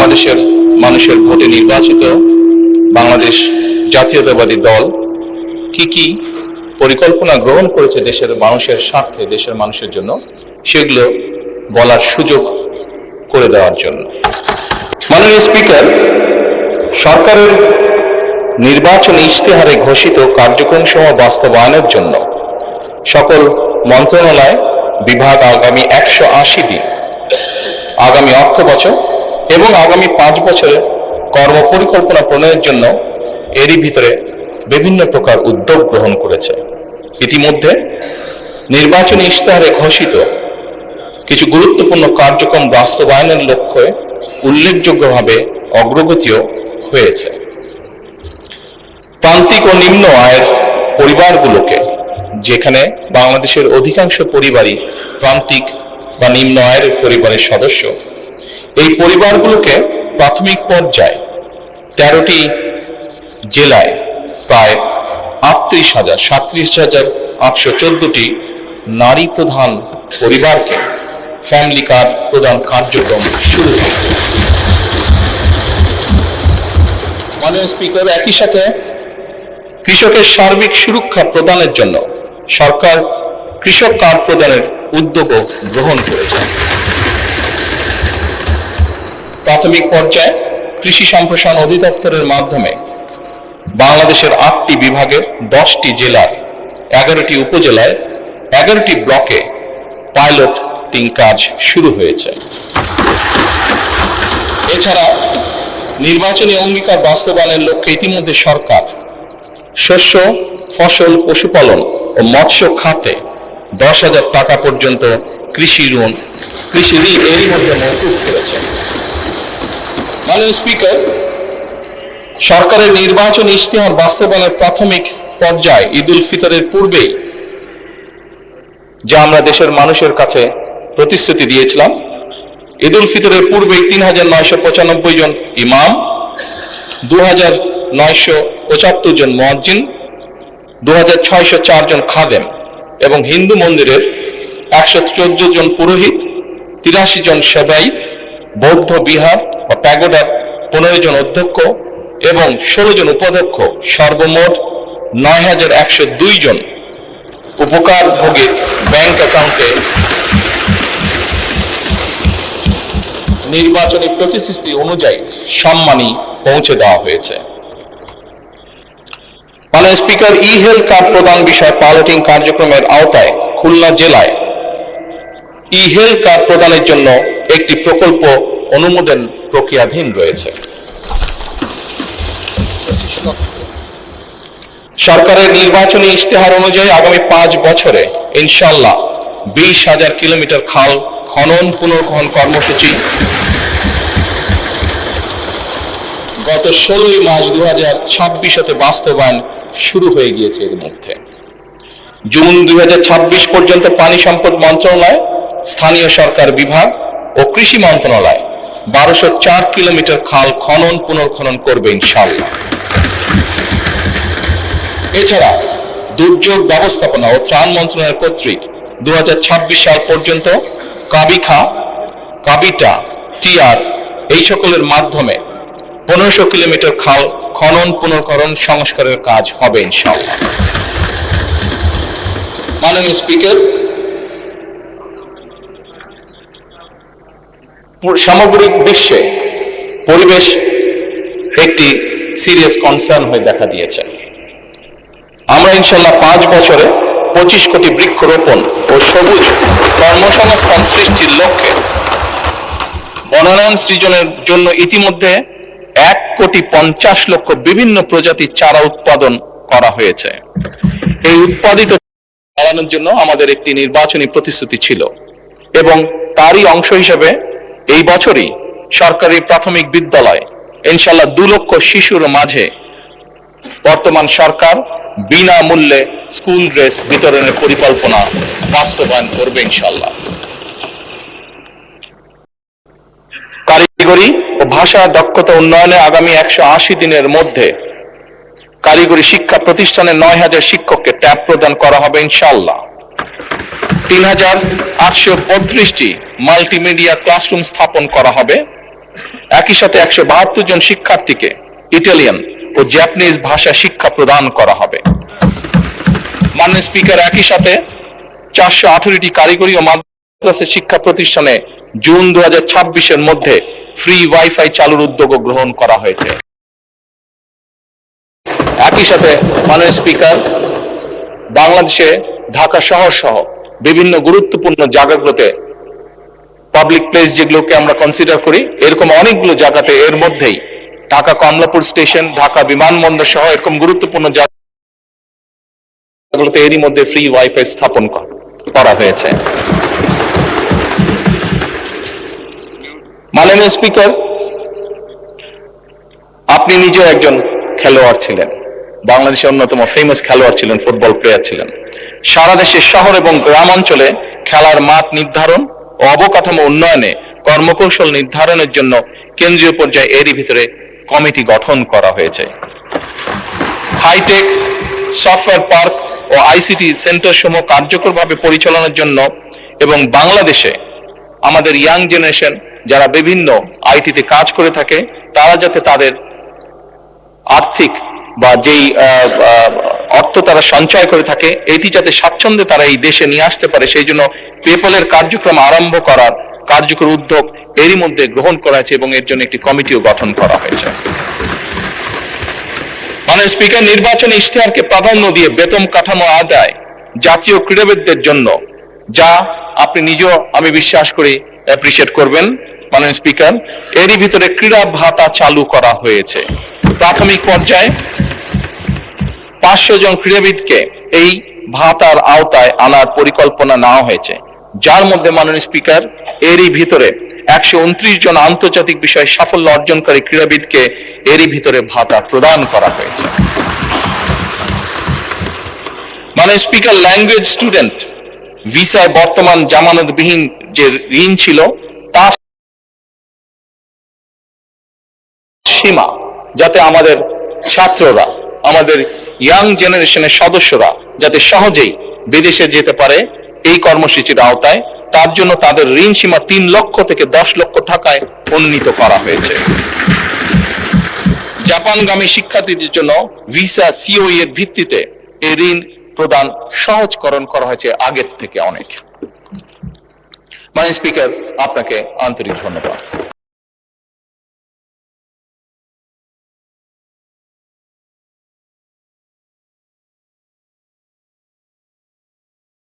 বাংলাদেশের মানুষের ভোটে নির্বাচিত বাংলাদেশ জাতীয়তাবাদী দল কি পরিকল্পনা গ্রহণ করেছে দেশের মানুষের স্বার্থে, দেশের মানুষের জন্য, সেগুলো বলার সুযোগ করে দেওয়ার জন্য। মাননীয় স্পিকার, সরকারের নির্বাচনী ইশতেহারে ঘোষিত কার্যক্রমসমূহ বাস্তবায়নের জন্য সকল মন্ত্রণালয় বিভাগ আগামী 180 দিন, আগামী অর্থ বছর এবং আগামী 5 বছরের কর্মপরিকল্পনা প্রণয়নের জন্য এরই ভিতরে বিভিন্ন প্রকার উদ্যোগ গ্রহণ করেছে। ইতিমধ্যে নির্বাচনী ইশতেহারে ঘোষিত কিছু গুরুত্বপূর্ণ কার্যক্রম বাস্তবায়নের লক্ষ্যে উল্লেখযোগ্যভাবে অগ্রগতিও হয়েছে। প্রান্তিক ও নিম্ন আয়ের পরিবারগুলোকে, যেখানে বাংলাদেশের অধিকাংশ পরিবারই প্রান্তিক বা নিম্ন আয়ের পরিবারের সদস্য, এই পরিবারগুলোকে প্রাথমিক পর্যায়ে 13টি জেলায় প্রায় 37,814টি নারী প্রধান পরিবারকে ফ্যামিলি কার্ড প্রদান কার্যক্রম শুরু হয়েছে। মাননীয় স্পিকার, একই সাথে কৃষকের সার্বিক সুরক্ষা প্রদানের জন্য সরকার কৃষক কার্ড প্রদানের উদ্যোগও গ্রহণ করেছে। প্রাথমিক পর্যায়ে কৃষি সম্প্রসারণ অধিদপ্তরের মাধ্যমে বাংলাদেশের 8টি বিভাগের 10টি জেলার 11টি উপজেলায় 11টি ব্লকে পাইলটিং কাজ শুরু হয়েছে। এছাড়া নির্বাচনী অঙ্গীকার বাস্তবায়নের লক্ষ্যে ইতিমধ্যে সরকার শস্য, ফসল, পশুপালন ও মৎস্য খাতে 10,000 টাকা পর্যন্ত কৃষি ঋণ এরই মধ্যে মওকুফ করেছে। মাননীয় স্পিকার, সরকারের নির্বাচনী ইশতেহার বাস্তবায়নের প্রাথমিক পর্যায়ে ঈদ উল ফিতরের পূর্বেই যা আমরা দেশের মানুষের কাছে প্রতিশ্রুতি দিয়েছিলাম, ঈদ উল ফিতরের পূর্বেই 3,995 জন ইমাম, 2,975 জন মুয়াজ্জিন, 2,604 জন খাদেম এবং হিন্দু মন্দিরের 114 জন পুরোহিত, 83 জন সেবায়িত, বৌদ্ধ বিহার বা প্যাগোডার 15 জন অধ্যক্ষ এবং 16 জন উপাধ্যক্ষ, সর্বমোট 9,102 জন উপকারভোগীর ব্যাংক অ্যাকাউন্টে নির্বাচনী প্রতিশ্রুতি অনুযায়ী সম্মানী পৌঁছে দেওয়া হয়েছে। মাননীয় স্পিকার, ই হেলথ কার্ড প্রদান বিষয়ে পাইলটিং কার্যক্রমের আওতায় খুলনা জেলায় ই হেলথ কার্ড প্রদানের জন্য একটি প্রকল্প অনুমোদন প্রক্রিয়াধীন রয়েছে। সরকারের নির্বাচনী ইশতেহার অনুযায়ী আগামী 5 বছরে ইনশাআল্লাহ 20,000 কিলোমিটার খাল খনন পুনর্খনন কর্মসূচি গত 16 মার্চ 2026 হতে বাস্তবায়ন শুরু হয়ে গিয়েছে। এর মধ্যে জুন 2026 পর্যন্ত পানি সম্পদ মন্ত্রণালয়, স্থানীয় সরকার বিভাগ ও কৃষি মন্ত্রণালয় 1204 কিলোমিটার খাল খনন পুনর্খনন করবে ইনশাআল্লাহ। এছাড়া দুর্যোগ ব্যবস্থাপনা ও ত্রাণ মন্ত্রণালয় কর্তৃক 2026 সাল পর্যন্ত কাবিখা, কাবিটা, টিআর এই সকলের মাধ্যমে 1500 কিলোমিটার খাল খনন পুনর্খনন সংস্কারের কাজ হবে ইনশাআল্লাহ। মাননীয় স্পিকার, সামগ্রিক বিশ্বে পরিবেশ একটি সিরিয়াস কনসার্ন হয়ে দেখা দিয়েছে। আমরা ইনশাআল্লাহ 5 বছরে 25 কোটি বৃক্ষরোপণ ও সবুজ কর্মসংস্থান সৃষ্টির লক্ষ্যে বনায়ন সৃজনের জন্য ইতিমধ্যে 1,50,00,000 বিভিন্ন প্রজাতির চারা উৎপাদন করা হয়েছে। এই উৎপাদিত বাড়ানোর জন্য আমাদের একটি নির্বাচনী প্রতিশ্রুতি ছিল এবং তারই অংশ হিসেবে এই বছরই সরকারি প্রাথমিক বিদ্যালয় ইনশাআল্লাহ 2 লক্ষ শিশুর মাঝে বর্তমান সরকার বিনামূল্যে স্কুল ড্রেস বিতরণের পরিকল্পনা বাস্তবায়ন করবে ইনশাআল্লাহ। কারিগরি ও ভাষা দক্ষতা উন্নয়নে আগামী 180 দিনের মধ্যে কারিগরি শিক্ষা প্রতিষ্ঠানে 9,000 শিক্ষককে ট্যাব প্রদান করা হবে ইনশাআল্লাহ। 3,832টি মাল্টিমিডিয়া ক্লাসরুম স্থাপন করা হবে। একই সাথে 172 জন শিক্ষার্থীকে ইটালিয়ান ও জাপানিজ ভাষা শিক্ষা প্রদান করা হবে। মাননীয় স্পিকার, একই সাথে 418টি কারিগরি ও মাদ্রাসা শিক্ষা প্রতিষ্ঠানে জুন 2026-এর মধ্যে ফ্রি ওয়াইফাই চালুর উদ্যোগ গ্রহণ করা হয়েছে। একই সাথে মাননীয় স্পিকার, বাংলাদেশে ঢাকা শহর সহ বিভিন্ন গুরুত্বপূর্ণ জায়গাগুলোতে পাবলিক প্লেস যেগুলোকে আমরা কনসিডার করি, এরকম অনেকগুলো জায়গাতে এর মধ্যেই ঢাকা কমলাপুর স্টেশন, ঢাকা বিমানবন্দর সহ এরকম গুরুত্বপূর্ণ জায়গাগুলোতে এরই মধ্যে ফ্রি ওয়াইফাই স্থাপন করা হয়েছে। মাননীয় স্পিকার, আপনি নিজেও একজন খেলোয়াড় ছিলেন, বাংলাদেশের অন্যতম ফেমাস খেলোয়াড় ছিলেন, ফুটবল প্লেয়ার ছিলেন। সারা দেশের শহর এবং গ্রাম অঞ্চলে খেলার মাঠ নির্ধারণ ও অবকাঠামো উন্নয়নে কর্মকৌশল নির্ধারণের জন্য কেন্দ্রীয় পর্যায়ে এরই ভিতরে কমিটি গঠন করা হয়েছে। হাইটেক সফটওয়্যার পার্ক ও আইসিটি সেন্টার সমূহ কার্যকরভাবে পরিচালনার জন্য এবং বাংলাদেশে আমাদের ইয়াং জেনারেশন যারা বিভিন্ন আইটিতে কাজ করে থাকে তারা যাতে তাদের আর্থিক বা যেই অর্থ তারা সঞ্চয় করে থাকে এটি যাতে স্বাচ্ছন্দ্যে তারা এই দেশে নিয়ে আসতে পারে, সেই জন্য পেপলের কার্যক্রম আরম্ভ করার কার্যকর উদ্যোগ এরই মধ্যে গ্রহণ করা হয়েছে এবং এর জন্য একটি কমিটিও গঠন করা হয়েছে। মাননীয় স্পিকার, নির্বাচনী ইশতেহারকে প্রাধান্য দিয়ে বেতন কাঠামো আদায় জাতীয় ক্রীড়াবিদদের জন্য, যা আপনি নিজেও আমি বিশ্বাস করি অ্যাপ্রিশিয়েট করবেন মাননীয় স্পিকার, এরই ভিতরে ক্রীড়া ভাতা চালু করা হয়েছে। প্রাথমিক পর্যায়ে 500 জন ক্রীড়াবিদকে এই ভাতার আওতায় আনার পরিকল্পনা নেওয়া হয়েছে, যার মধ্যে মাননীয় স্পিকার এরই ভিতরে 129 জন আন্তর্জাতিক বিষয়ে সাফল্য অর্জনকারী ক্রীড়াবিদকে এরই ভিতরে ভাতা প্রদান করা হয়েছে। মাননীয় স্পিকার, ল্যাঙ্গুয়েজ স্টুডেন্ট ভিসায় বর্তমান জামানতবিহীন যে ঋণ ছিল তার সীমা যাতে আমাদের ছাত্ররা, আমাদের ইয়াং জেনারেশনের সদস্যরা যাতে সহজেই বিদেশে যেতে পারে এই কর্মসূচির আওতায়, তার জন্য তাদের ঋণ সীমা 3 লক্ষ থেকে 10 লক্ষ টাকায় উন্নীত করা হয়েছে। জাপানগামী শিক্ষার্থীদের জন্য ভিসা সিওই এর ভিত্তিতে এই ঋণ প্রদান সহজকরণ করা হয়েছে আগের থেকে অনেক। মাননীয় স্পিকার, আপনাকে আন্তরিক ধন্যবাদ।